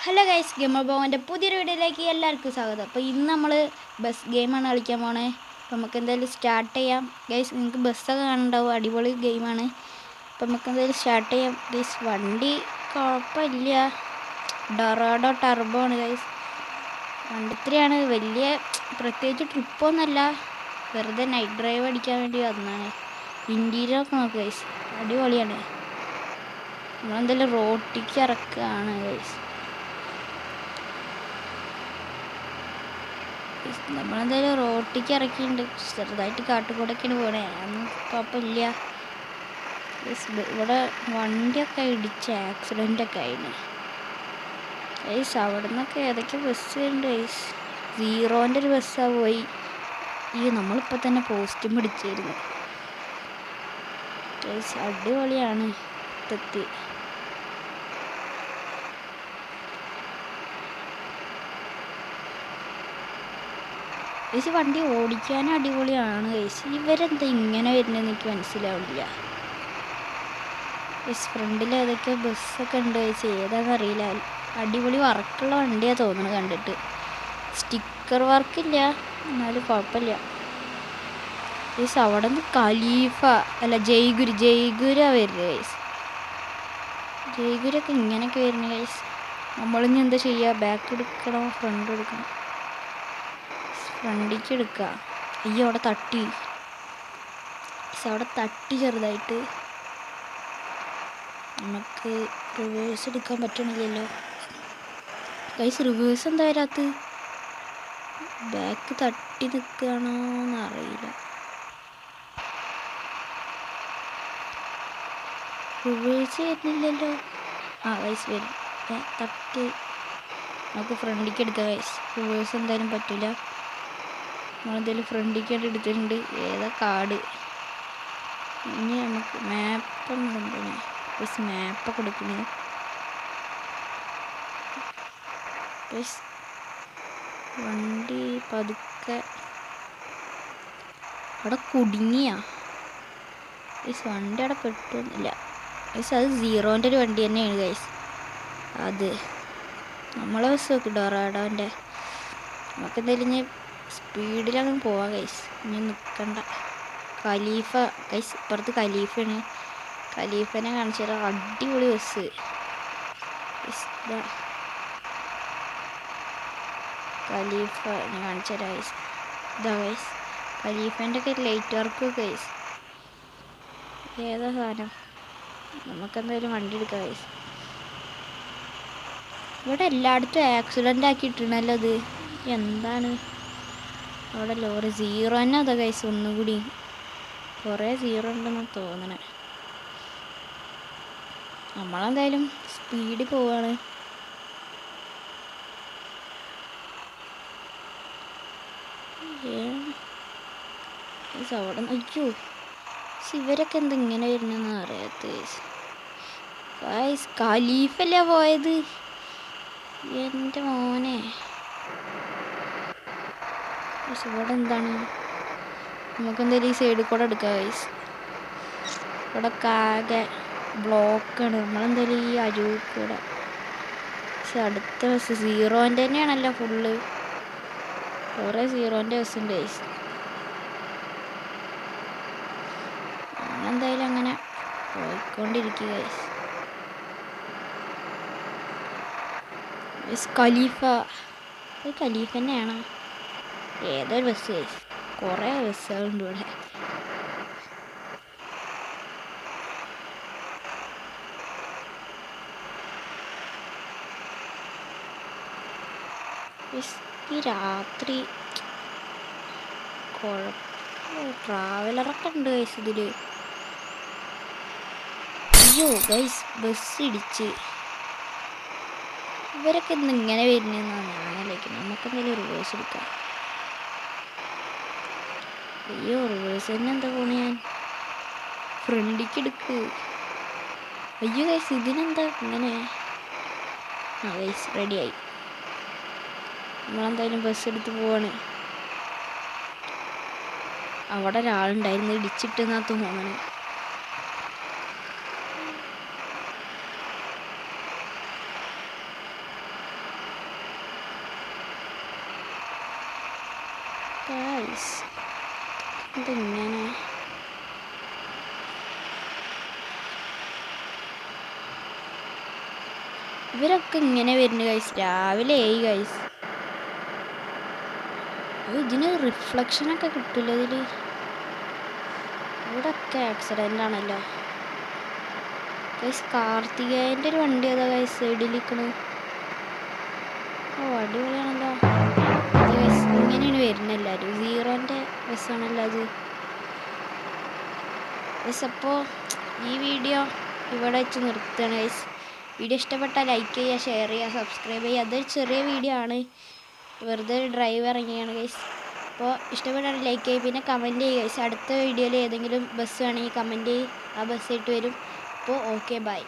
Hello guys, gamer ബോവൻ്റെ പുതിയൊരു വീഡിയോയിലേക്ക് എല്ലാവർക്കും സ്വാഗതം. അപ്പോൾ ഇന്ന് നമ്മൾ ബസ് ഗെയിമാണ് കളിക്കാൻ പോണേ. അപ്പോൾ നമുക്ക് എന്തായാലും സ്റ്റാർട്ട് ചെയ്യാം ഗൈസ്. നിങ്ങൾക്ക് ബസ്സൊക്കെ കാണുന്നുണ്ടാവും, അടിപൊളി ഗെയിമാണ്. അപ്പോൾ നമുക്ക് എന്തായാലും സ്റ്റാർട്ട് ചെയ്യാം ഗൈസ്. വണ്ടി കുഴപ്പമില്ല, ഡൊറാഡോ ടർബോ ആണ് ഗൈസ്. വണ്ടി ഇത്രയാണ്, വലിയ പ്രത്യേകിച്ച് ട്രിപ്പൊന്നുമല്ല, വെറുതെ നൈറ്റ് ഡ്രൈവ് അടിക്കാൻ വേണ്ടി വന്നതാണ്. ഇൻറ്റീരിയറൊക്കെ നോക്കുക ഗൈസ്, അടിപൊളിയാണ്. നമ്മളെന്തായാലും റോട്ടിക്ക് ഇറക്കുകയാണ് ഗൈസ്. നമ്മളെന്തായാലും റോട്ടിക്ക് ഇറക്കിയിട്ടുണ്ട്. ചെറുതായിട്ട് കാട്ടുകൂടൊക്കെയാണ് പോണേ, അതൊന്നും കുഴപ്പമില്ല. ഇവിടെ വണ്ടിയൊക്കെ ഇടിച്ച് ആക്സിഡൻ്റൊക്കെ ആയിന് ഗൈസ്. അവിടെ നിന്നൊക്കെ ഏതൊക്കെ ബസ് ഉണ്ട് ഗൈസ്. സീറോൻ്റെ ഒരു ബസ്സാണ് പോയി. നമ്മളിപ്പോൾ തന്നെ പോസ്റ്റും പിടിച്ചിരുന്നു ഗൈസ്. അടിപൊളിയാണ് തെത്തി. ഗൈസ് വണ്ടി ഓടിക്കാൻ അടിപൊളിയാണ് ഗൈസ്. ഇവരെന്താ ഇങ്ങനെ വരുന്നതെന്ന് എനിക്ക് മനസ്സിലാവില്ല ഗൈസ്. ഫ്രണ്ടിൽ ഏതൊക്കെ ബസ്സൊക്കെ ഉണ്ട് ഗൈസ്, ഏതാണെന്നറിയില്ല. അടിപൊളി വർക്കുള്ള വണ്ടിയാണ് തോന്നുന്നു കണ്ടിട്ട്. സ്റ്റിക്കർ വർക്കില്ല, എന്നാലും കുഴപ്പമില്ല ഗൈസ്. അവിടെ നിന്ന് ഖലീഫ അല്ല ജയ്ഗുരാ വരുന്നത് ഗൈസ്. ജയ്ഗുരൊക്കെ ഇങ്ങനെയൊക്കെ വരുന്നത് ഗൈസ്. നമ്മളിനി എന്താ ചെയ്യുക? ബാക്ക് എടുക്കണോ ഫ്രണ്ട് എടുക്കണോ? ഫ്രണ്ടിക്ക് എടുക്കുക. അയ്യോ, അവിടെ തട്ടി ചെറുതായിട്ട്. നമുക്ക് റിവേഴ്സ് എടുക്കാൻ പറ്റണില്ലല്ലോ ഗൈസ്. റിവേഴ്സ് എന്താ വരാത്ത? ബാക്ക് തട്ടി നിൽക്കുകയാണോ എന്നറിയില്ല. റിവേഴ്സ് വരുന്നില്ലല്ലോ. ഗൈസ് വരും, തട്ടി. നമുക്ക് ഫ്രണ്ടിക്ക് എടുക്കാം ഗൈസ്. റിവേഴ്സ് എന്തായാലും പറ്റില്ല. നമ്മളെന്തായാലും ഫ്രണ്ടിക്കായിട്ട് എടുത്തിട്ടുണ്ട്. ഏതാ കാർഡ്? ഇനി നമുക്ക് മാപ്പൊന്നും കൊണ്ടുപോകണേ ഗൈസ്. മാപ്പൊക്കെ എടുക്കണേ ഗൈസ്. വണ്ടി പതുക്കെ. അവിടെ കുടുങ്ങിയാ ഗൈസ്. വണ്ടി അവിടെ പെട്ടൊന്നുമില്ല ഗൈസ്. അത് സീറോൻ്റെ ഒരു വണ്ടി തന്നെയാണ് ഗൈസ്. അത് നമ്മളെ ബസ് നോക്കി ഡൊറാഡോൻ്റെ. നമുക്കെന്തായാലും ഇനി സ്പീഡിലങ്ങ് പോവാം ഗൈസ്. ഇനി നിൽക്കണ്ട. ഖലീഫ ഗൈസ്, ഇപ്പുറത്ത് ഖലീഫയാണ്. ഖലീഫനെ കാണിച്ചു തരാം. അടിപൊളി ബസ്. ഖലീഫ ഞാൻ കാണിച്ചു തരാം ഗൈസ്. ഇതാ ഗൈസ് ഖലീഫേൻ്റെ ഒക്കെ ലൈറ്റ് വർക്ക് ഗൈസ്. ഏതാ സാധനം? നമുക്കെന്തായാലും വണ്ടി എടുക്കാം ഗൈസ്. ഇവിടെ എല്ലായിടത്തും ആക്സിഡൻ്റ് ആക്കി ഇട്ടിണല്ലോ ഇത്. എന്താണ്? അവിടെ ലോറി സീറോ തന്നെ അതാ ഗൈസ്. ഒന്നുകൂടി കുറേ സീറോ ഉണ്ടെന്നാണ് തോന്നണേ. നമ്മളെന്തായാലും സ്പീഡിൽ പോവാണ്. അവിടെ അയ്യോ, ഇവരൊക്കെ എന്താ ഇങ്ങനെ വരുന്നെന്ന് അറിയാത്ത ഗൈസ്. ഖലീഫല്ലേ പോയത്? എൻ്റെ മോനെ. ഇവിടെ എന്താണ്? നമുക്കെന്തായാലും ഈ സൈഡിൽ കൂടെ എടുക്കാം ഗൈസ്. ഇവിടെ ആകെ ബ്ലോക്കാണ്. നമ്മളെന്തായാലും ഈ അരുവിൽ കൂടെ. പക്ഷെ അടുത്ത ബസ് സീറോൻ്റെ തന്നെയാണല്ലോ ഫുള്ള്. കുറേ സീറോൻ്റെ ബസ് ഉണ്ട് ഗൈസ്. നമ്മളെന്തായാലും അങ്ങനെ പോയിക്കൊണ്ടിരിക്കുക ഗൈസ്. ഖലീഫ തന്നെയാണ്. ഏതൊരു ബസ് ഗൈസ്. കുറേ ബസ്സുകളുണ്ട് ഇവിടെ. ഈ രാത്രി ട്രാവലറൊക്കെ ഉണ്ട് ഗൈസ് ഇതിൽ. അയ്യോ ഗൈസ്, ബസ് ഇടിച്ച്. ഇവരൊക്കെ ഇന്ന് ഇങ്ങനെ വരുന്നതെന്നാണ് ഞാൻ ആലോചിക്കുന്നത്. നമുക്കെന്തായാലും റിവേഴ്സ് എടുക്കാം. അയ്യോ, റിവേഴ്സ് തന്നെ എന്താ പോണ? ഞാൻ ഫ്രണ്ടിക്ക് എടുക്ക്. അയ്യോ ഗൈസ്, ഇതിനെന്താ ഇങ്ങനെ? ഗൈസ് റെഡിയായി. നമ്മളെന്തായാലും ബസ് എടുത്ത് പോവാണ്. അവിടെ ഒരാളുണ്ടായിരുന്നു, ഇടിച്ചിട്ടെന്നാ തോന്നണേ. ഗൈസ് ഇതിങ്ങനെ ഇവരൊക്കെ ഇങ്ങനെ വരുന്നു ഗൈസ്. രാവിലെ ആയി ഗൈസ്. ഇതിന് റിഫ്ലക്ഷനൊക്കെ കിട്ടില്ല ഇതിൽ. ഇവിടൊക്കെ ആക്സിഡൻ്റ് ആണല്ലോ ഗൈസ്. കാർത്തികേയൻ്റെ ഒരു വണ്ടി ഏതാ ഗൈസ് സൈഡിൽ നിൽക്കണത്? ഓ അടിപൊളിയാണല്ലോ ഗൈസ്. ഇങ്ങനെയാണ് വരുന്നത് എല്ലാവരും. സീറോൻ്റെ ബസ്സാണല്ലോ അത് ഗൈസ്. അപ്പോൾ ഈ വീഡിയോ ഇവിടെ വെച്ച് നിർത്തുകയാണ് ഗൈസ്. വീഡിയോ ഇഷ്ടപ്പെട്ടാൽ ലൈക്ക് ചെയ്യുക, ഷെയർ ചെയ്യുക, സബ്സ്ക്രൈബ് ചെയ്യുക. അതൊരു ചെറിയ വീഡിയോ ആണ്, വെറുതെ ഒരു ഡ്രൈവ് ഇറങ്ങിയാണ് ഗൈസ്. അപ്പോൾ ഇഷ്ടപ്പെട്ടാൽ ലൈക്ക് ചെയ്യുക, പിന്നെ കമൻറ്റ് ചെയ്യുക ഗൈസ്. അടുത്ത വീഡിയോയിൽ ഏതെങ്കിലും ബസ് വേണമെങ്കിൽ കമൻറ്റ് ചെയ്യും, ആ ബസ് ഇട്ട് വരും. അപ്പോൾ ഓക്കെ ബൈ.